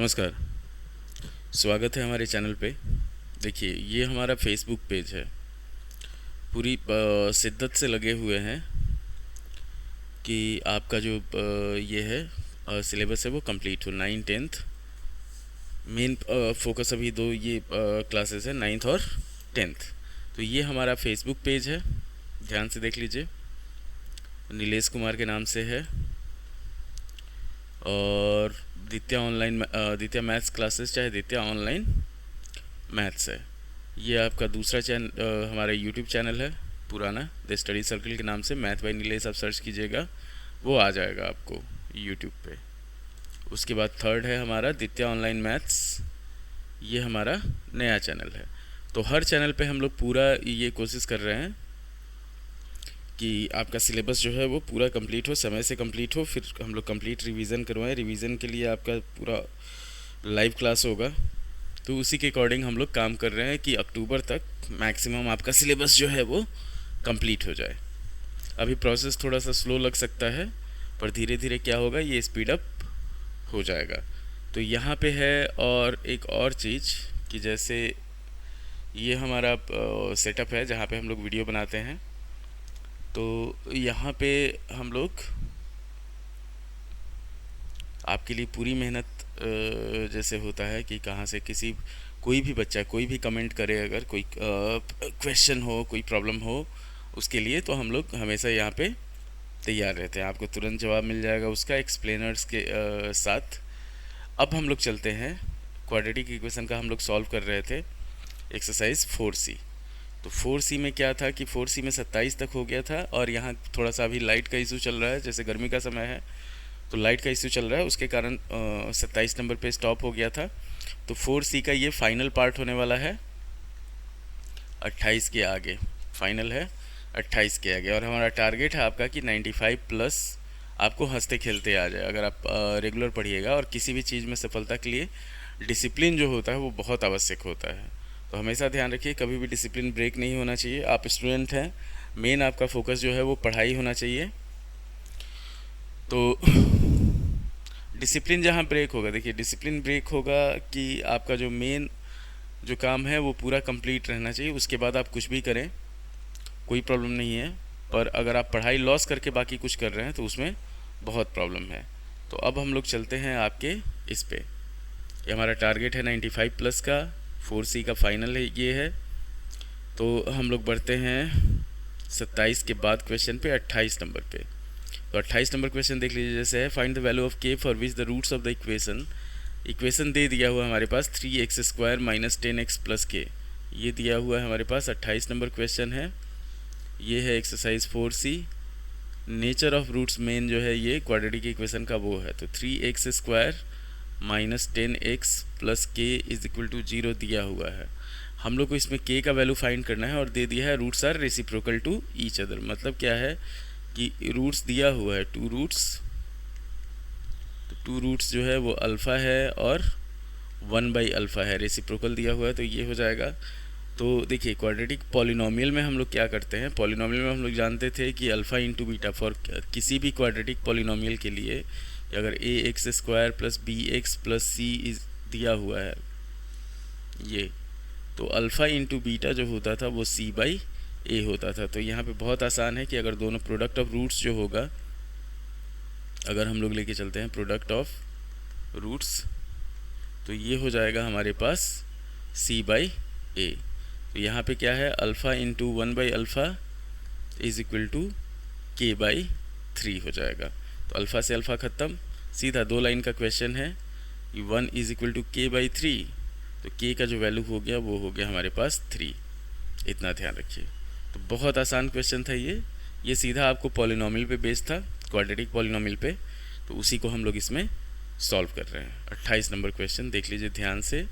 नमस्कार। स्वागत है हमारे चैनल पे। देखिए, ये हमारा फेसबुक पेज है। पूरी शिद्दत से लगे हुए हैं कि आपका जो ये है सिलेबस है वो कंप्लीट हो। 9 10th मेन फोकस अभी दो ये क्लासेस है, 9th और 10th। तो ये हमारा फेसबुक पेज है, ध्यान से देख लीजिए। नीलेश कुमार के नाम से है। और दित्या मैथ्स क्लासेस चाहे दित्या ऑनलाइन मैथ्स है। ये आपका दूसरा हमारा यूट्यूब चैनल है पुराना, द स्टडी सर्कल के नाम से। मैथ बाय नीलेश आप सर्च कीजिएगा, वो आ जाएगा आपको यूट्यूब पे। उसके बाद थर्ड है हमारा दित्या ऑनलाइन मैथ्स, ये हमारा नया चैनल है। तो हर चैनल पे हम लोग पूरा ये कोशिश कर रहे हैं कि आपका सिलेबस जो है वो पूरा कंप्लीट हो, समय से कंप्लीट हो, फिर हम लोग कंप्लीट रिवीजन करवाएं। रिवीजन के लिए आपका पूरा लाइव क्लास होगा, तो उसी के अकॉर्डिंग हम लोग काम कर रहे हैं कि अक्टूबर तक मैक्सिमम आपका सिलेबस जो है वो कंप्लीट हो जाए। अभी प्रोसेस थोड़ा सा स्लो लग सकता है, पर धीरे धीरे क्या होगा, ये स्पीड अप हो जाएगा। तो यहाँ पे है। और एक और चीज़ कि जैसे ये हमारा सेटअप है जहाँ पे हम लोग वीडियो बनाते हैं। तो यहाँ पे हम लोग आपके लिए पूरी मेहनत जैसे होता है कि कहाँ से कोई भी बच्चा कोई भी कमेंट करे, अगर कोई क्वेश्चन हो, कोई प्रॉब्लम हो उसके लिए, तो हम लोग हमेशा यहाँ पे तैयार रहते हैं। आपको तुरंत जवाब मिल जाएगा उसका एक्सप्लेनर्स के साथ। अब हम लोग चलते हैं, क्वाड्रेटिक इक्वेशन का हम लोग सॉल्व कर रहे थे, एक्सरसाइज 4C। तो 4C में क्या था कि 4C में 27 तक हो गया था, और यहाँ थोड़ा सा अभी लाइट का इशू चल रहा है, जैसे गर्मी का समय है तो लाइट का इशू चल रहा है, उसके कारण 27 नंबर पे स्टॉप हो गया था। तो 4C का ये फाइनल पार्ट होने वाला है 28 के आगे, फाइनल है 28 के आगे। और हमारा टारगेट है आपका कि 95 प्लस आपको हंसते खेलते आ जाए, अगर आप रेगुलर पढ़िएगा। और किसी भी चीज़ में सफलता के लिए डिसिप्लिन जो होता है वो बहुत आवश्यक होता है। तो हमेशा ध्यान रखिए, कभी भी डिसिप्लिन ब्रेक नहीं होना चाहिए। आप स्टूडेंट हैं, मेन आपका फोकस जो है वो पढ़ाई होना चाहिए। तो डिसिप्लिन जहाँ ब्रेक होगा, देखिए डिसिप्लिन ब्रेक होगा कि आपका जो मेन जो काम है वो पूरा कंप्लीट रहना चाहिए। उसके बाद आप कुछ भी करें, कोई प्रॉब्लम नहीं है। पर अगर आप पढ़ाई लॉस करके बाकी कुछ कर रहे हैं तो उसमें बहुत प्रॉब्लम है। तो अब हम लोग चलते हैं आपके इस पे। ये हमारा टारगेट है 95 प्लस का, 4C का फाइनल है ये है। तो हम लोग बढ़ते हैं 27 के बाद क्वेश्चन पे, 28 नंबर पे। तो 28 नंबर क्वेश्चन देख लीजिए, जैसे है find the value of k for which the roots of the equation. Equation दे दिया हुआ हमारे पास 3x² माइनस 10x प्लस के, ये दिया हुआ है हमारे पास। 28 नंबर क्वेश्चन है, ये है exercise 4C। Nature of roots मेन जो है ये क्वाड्रेटिक इक्वेशन का वो है। तो 3x² माइनस 10x प्लस के इज इक्वल टू 0 दिया हुआ है। हम लोग को इसमें के का वैल्यू फाइंड करना है, और दे दिया है roots are reciprocal to each other. मतलब क्या है कि रूट्स दिया हुआ है 2 रूट्स, तो 2 रूट्स जो है वो अल्फ़ा है और 1/अल्फ़ा है, रेसिप्रोकल दिया हुआ है, तो ये हो जाएगा। तो देखिए क्वाड्रेटिक पॉलिनोमियल में हम लोग क्या करते हैं, पॉलिनोमियल में हम लोग जानते थे कि अल्फ़ा इंटू बीटा फॉर किसी भी क्वाड्रेटिक पॉलिनोमियल के लिए, अगर ax² plus bx plus c is दिया हुआ है ये, तो अल्फ़ा इंटू बीटा जो होता था वो c/a होता था। तो यहाँ पे बहुत आसान है कि अगर दोनों प्रोडक्ट ऑफ रूट्स जो होगा, अगर हम लोग लेके चलते हैं प्रोडक्ट ऑफ रूट्स, तो ये हो जाएगा हमारे पास c/a। तो यहाँ पे क्या है, अल्फ़ा इंटू 1/अल्फ़ा इज इक्वल टू k/3 हो जाएगा। तो अल्फ़ा से अल्फ़ा ख़त्म, सीधा 2 लाइन का क्वेश्चन है, 1 इज इक्वल टू k/3। तो k का जो वैल्यू हो गया वो हो गया हमारे पास 3। इतना ध्यान रखिए। तो बहुत आसान क्वेश्चन था ये सीधा आपको पॉलिनोमियल पे बेस्ड था, क्वाड्रेटिक पॉलिनोमियल पे। तो उसी को हम लोग इसमें सॉल्व कर रहे हैं। 28 नंबर क्वेश्चन देख लीजिए ध्यान से।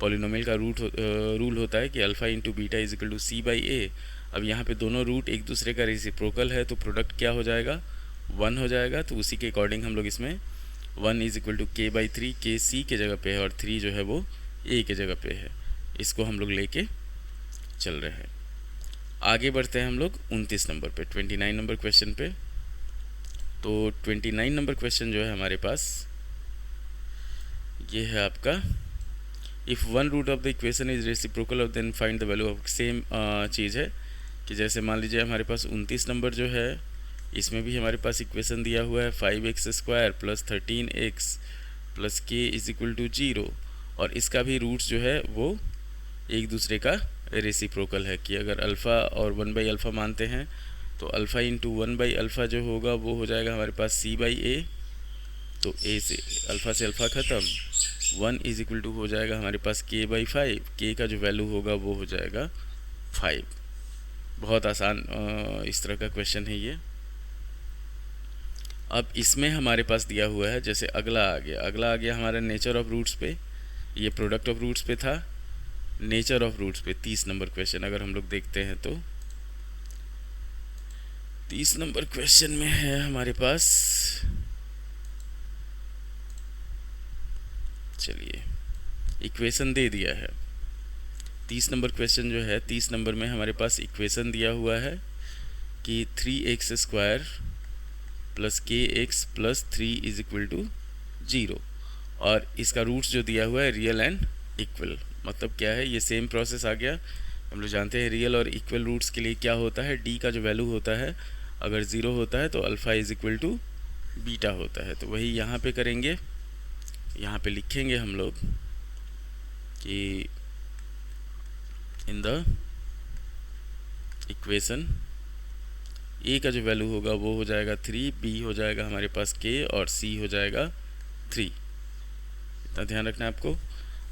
पॉलिनोमियल का रूल होता है कि alpha into beta is equal to c/a। अब यहाँ पे दोनों रूट एक दूसरे का रेसिप्रोकल है, तो प्रोडक्ट क्या हो जाएगा, 1 हो जाएगा। तो उसी के अकॉर्डिंग हम लोग इसमें 1 is equal to k/3, k c के जगह पे है और 3 जो है वो a के जगह पे है। इसको हम लोग लेके चल रहे हैं। आगे बढ़ते हैं हम लोग 29 नंबर पे, 29 नंबर क्वेश्चन पे। तो 29 नंबर क्वेश्चन जो है हमारे पास ये है आपका if one root of the equation is reciprocal और then find the value of same चीज़ है कि जैसे मान लीजिए हमारे पास 29 नंबर जो है, इसमें भी हमारे पास इक्वेशन दिया हुआ है 5x² plus 13x plus k is equal to 0, और इसका भी रूट्स जो है वो एक दूसरे का रेसिप्रोकल है कि अगर अल्फ़ा और 1/α मानते हैं तो अल्फ़ा इंटू 1/α जो होगा वो हो जाएगा हमारे पास c/a, तो a से अल्फ़ा से अल्फ़ा ख़त्म, 1 इज इक्वल टू हो जाएगा हमारे पास k/5, k का जो वैल्यू होगा वो हो जाएगा 5। बहुत आसान इस तरह का क्वेश्चन है ये। अब इसमें हमारे पास दिया हुआ है, जैसे अगला आ गया हमारा नेचर ऑफ रूट्स पे, ये प्रोडक्ट ऑफ रूट्स पे था, नेचर ऑफ रूट्स पे 30 नंबर क्वेश्चन अगर हम लोग देखते हैं तो 30 नंबर क्वेश्चन में है हमारे पास, चलिए इक्वेशन दे दिया है। 30 नंबर क्वेश्चन जो है, 30 नंबर में हमारे पास इक्वेशन दिया हुआ है कि 3x² plus kx plus 3 is equal to 0, और इसका रूट्स जो दिया हुआ है रियल एंड इक्वल। मतलब क्या है, ये सेम प्रोसेस आ गया। हम लोग जानते हैं रियल और इक्वल रूट्स के लिए क्या होता है, d का जो वैल्यू होता है अगर 0 होता है तो alpha is equal to beta होता है। तो वही यहाँ पे करेंगे, यहाँ पे लिखेंगे हम लोग कि इन द इक्वेशन a का जो वैल्यू होगा वो हो जाएगा 3, b हो जाएगा हमारे पास k और c हो जाएगा 3। इतना ध्यान रखना है आपको।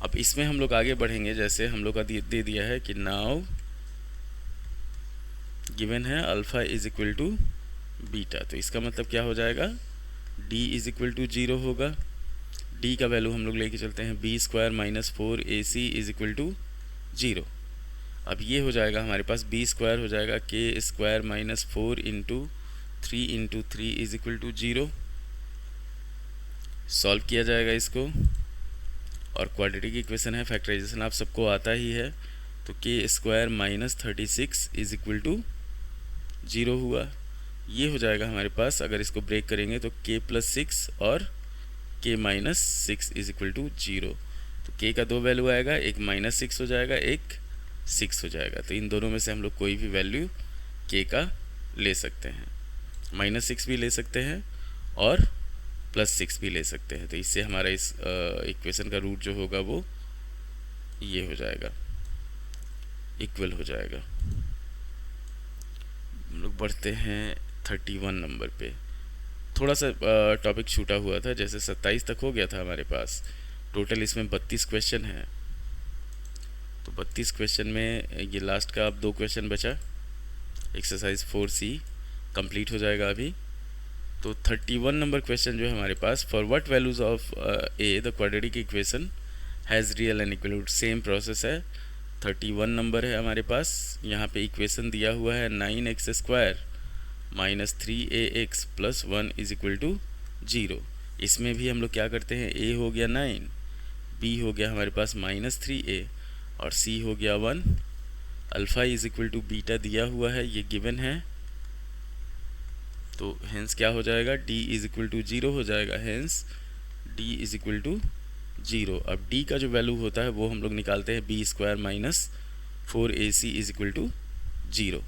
अब इसमें हम लोग आगे बढ़ेंगे, जैसे हम लोग का दे दिया है कि नाउ गिवन है alpha is equal to beta, तो इसका मतलब क्या हो जाएगा, d इज इक्वल टू 0 होगा। d का वैल्यू हम लोग लेके चलते हैं b² minus 4ac is equal to 0। अब ये हो जाएगा हमारे पास b² हो जाएगा k² minus 4 into 3 is equal to 0। Solve किया जाएगा इसको, और क्वाड्रेटिक इक्वेशन है, फैक्टराइजेशन आप सबको आता ही है, तो k² minus 36 is equal to 0 हुआ। ये हो जाएगा हमारे पास, अगर इसको ब्रेक करेंगे तो k प्लस 6 और k minus 6 is equal to 0। तो k का दो वैल्यू आएगा, एक -6 हो जाएगा, एक 6 हो जाएगा। तो इन दोनों में से हम लोग कोई भी वैल्यू k का ले सकते हैं, -6 भी ले सकते हैं और +6 भी ले सकते हैं। तो इससे हमारा इस इक्वेशन का रूट जो होगा वो ये हो जाएगा, इक्वल हो जाएगा। हम लोग बढ़ते हैं 31 नंबर पे। थोड़ा सा टॉपिक छूटा हुआ था, जैसे 27 तक हो गया था हमारे पास, टोटल इसमें 32 क्वेश्चन है। तो 32 क्वेश्चन में ये लास्ट का अब 2 क्वेश्चन बचा, एक्सरसाइज 4C कंप्लीट हो जाएगा अभी। तो 31 नंबर क्वेश्चन जो है हमारे पास, for what values of a the quadratic equation has real and equal root, same process है। 31 नंबर है हमारे पास, यहाँ पे इक्वेशन दिया हुआ है 9x² minus 3ax plus 1 is equal to 0। इसमें भी हम लोग क्या करते हैं, a हो गया 9, b हो गया हमारे पास -3a और c हो गया 1। Alpha is equal to beta दिया हुआ है, ये गिवन है, तो हेंस क्या हो जाएगा, d इज इक्वल टू 0 हो जाएगा, hence d is equal to 0। अब d का जो वैल्यू होता है वो हम लोग निकालते हैं b² minus 4ac is equal to 0।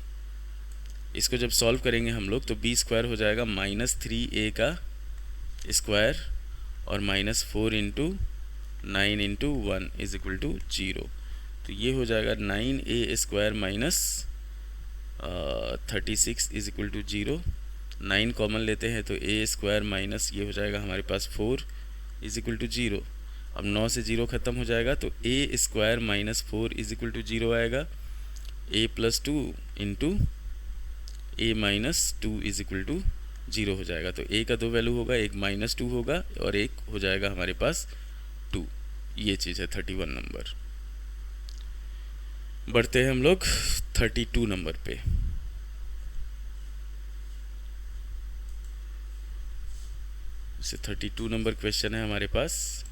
इसको जब सॉल्व करेंगे हम लोग तो b² हो जाएगा -3a का स्क्वायर और -4 into 9 into 1 is equal to 0। तो ये हो जाएगा 9a² minus 36 is equal to 0। 9 common लेते हैं तो a² माइनस ये हो जाएगा हमारे पास 4 इज इक्वल टू 0। अब 9 से 0 ख़त्म हो जाएगा तो a² minus 4 is equal to 0 आएगा। a plus 2 into a minus 2 is equal to 0 हो जाएगा। तो a का दो वैल्यू होगा, एक -2 होगा और एक हो जाएगा हमारे पास 2। ये चीज़ है 31 नंबर। बढ़ते हैं हम लोग 32 नंबर पे। से 32 नंबर क्वेश्चन है हमारे पास।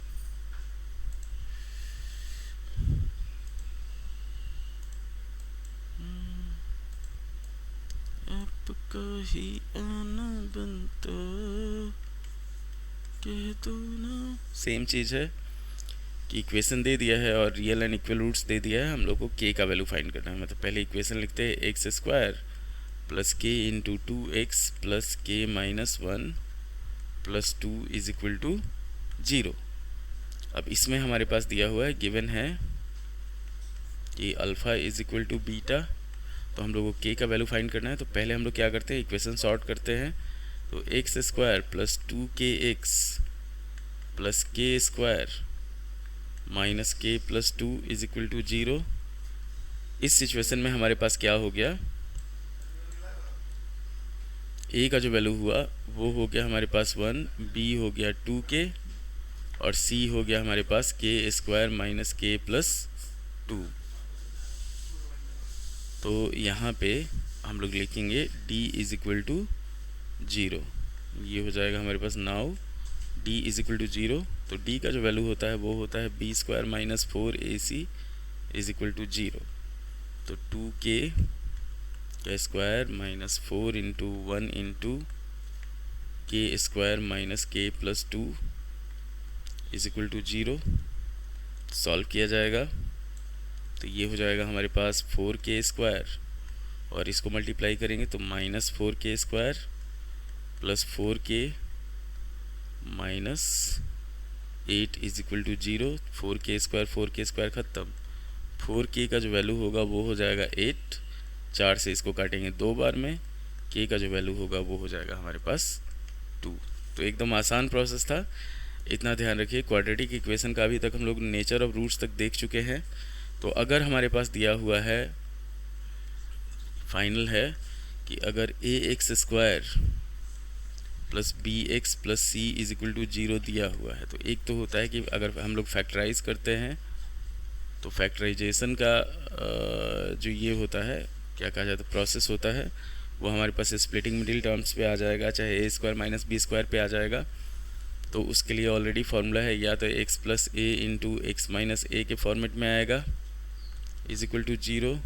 आपका ही आना बनता कह दो ना, सेम चीज़ है। कि इक्वेशन दे दिया है और रियल एंड इक्वल रूट्स दे दिया है, हम लोग को के का वैल्यू फाइंड करना है। मतलब पहले इक्वेशन लिखते हैं x square plus K into 2x plus K minus 1 plus 2 is equal to 0। अब इसमें हमारे पास दिया हुआ है, गिवन है कि alpha is equal to beta, तो हम लोग को के का वैल्यू फाइंड करना है। तो पहले हम लोग क्या करते हैं, इक्वेशन सॉर्ट करते हैं। तो x square plus 2kx plus के square minus k plus 2 is equal to 0। इस सिचुएशन में हमारे पास क्या हो गया, ए का जो वैल्यू हुआ वो हो गया हमारे पास 1, बी हो गया 2k और सी हो गया हमारे पास के स्क्वायर माइनस के प्लस 2। तो यहाँ पे हम लोग लिखेंगे d इज इक्वल टू 0। ये हो जाएगा हमारे पास now d is equal to 0। तो d का जो वैल्यू होता है वो होता है b square minus 4ac is equal to 0। तो 2k का square minus 4 into 1 into k square minus k plus 2 is equal to 0। Solve किया जाएगा तो ये हो जाएगा हमारे पास 4k स्क्वायर और इसको मल्टीप्लाई करेंगे तो minus 4k square plus 4k minus 8 is equal to 0। 4k square ख़त्म। 4k का जो वैल्यू होगा वो हो जाएगा 8, 4 से इसको काटेंगे 2 बार में, k का जो वैल्यू होगा वो हो जाएगा हमारे पास 2। तो एकदम आसान प्रोसेस था। इतना ध्यान रखिए, क्वाड्रेटिक इक्वेशन का अभी तक हम लोग नेचर ऑफ रूट्स तक देख चुके हैं। तो अगर हमारे पास दिया हुआ है, फाइनल है कि अगर a x square plus b x plus c is equal to 0 दिया हुआ है, तो एक तो होता है कि अगर हम लोग फैक्टराइज करते हैं तो फैक्टराइजेशन का जो ये होता है, क्या कहा जाता है, प्रोसेस होता है, वो हमारे पास स्प्लिटिंग मिडिल टर्म्स पे आ जाएगा, चाहे ए स्क्वायर माइनस बी स्क्वायर पे आ जाएगा। तो उसके लिए ऑलरेडी फार्मूला है, या तो x plus a into x minus ए के फॉर्मेट में आएगा इज इक्वल टू 0,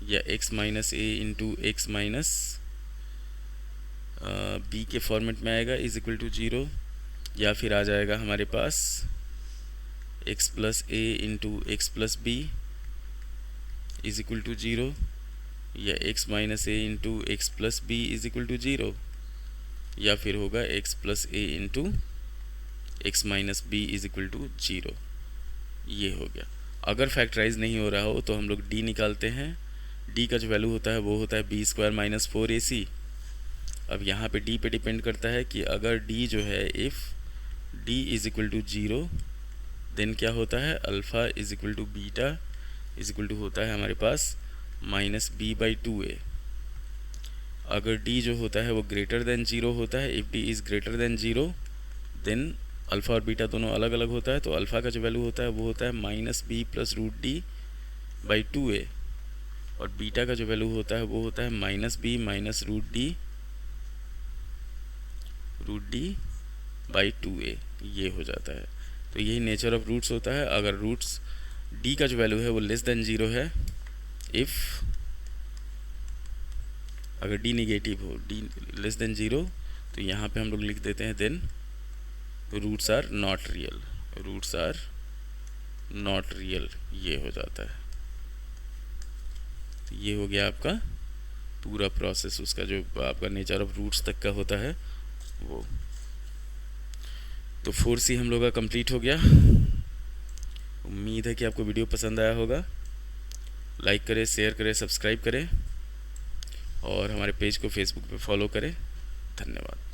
या x minus a into x minus B के फॉर्मेट में आएगा इज इक्वल टू 0, या फिर आ जाएगा हमारे पास x plus a into x plus b is equal to 0, या x minus a into x plus b is equal to 0, या फिर होगा x plus a into x minus b is equal to 0। ये हो गया। अगर फैक्टराइज नहीं हो रहा हो तो हम लोग d निकालते हैं। d का जो वैल्यू होता है वो होता है बी स्क्वायर माइनस 4ac। अब यहाँ पे d पे डिपेंड करता है कि अगर d जो है, if d is equal to 0 then क्या होता है, alpha is equal to beta is equal to होता है हमारे पास माइनस b/2a। अगर d जो होता है वो ग्रेटर देन 0 होता है, if d is greater than 0 then alpha और बीटा दोनों अलग अलग होता है। तो अल्फ़ा का जो वैल्यू होता है वो होता है minus b plus root d by 2a, और बीटा का जो वैल्यू होता है वो होता है minus b minus root d by 2a। ये हो जाता है। तो यही नेचर ऑफ रूट्स होता है। अगर रूट्स d का जो वैल्यू है वो लेस देन 0 है, इफ़ अगर d निगेटिव हो, d लेस देन 0, तो यहाँ पे हम लोग लिख देते हैं then roots are not real, roots are not real. ये हो जाता है। तो ये हो गया आपका पूरा प्रोसेस, उसका जो आपका नेचर ऑफ रूट्स तक का होता है वो। तो 4C हम लोग का कंप्लीट हो गया। उम्मीद है कि आपको वीडियो पसंद आया होगा। लाइक करें, शेयर करें, सब्सक्राइब करें और हमारे पेज को फेसबुक पे फॉलो करें। धन्यवाद।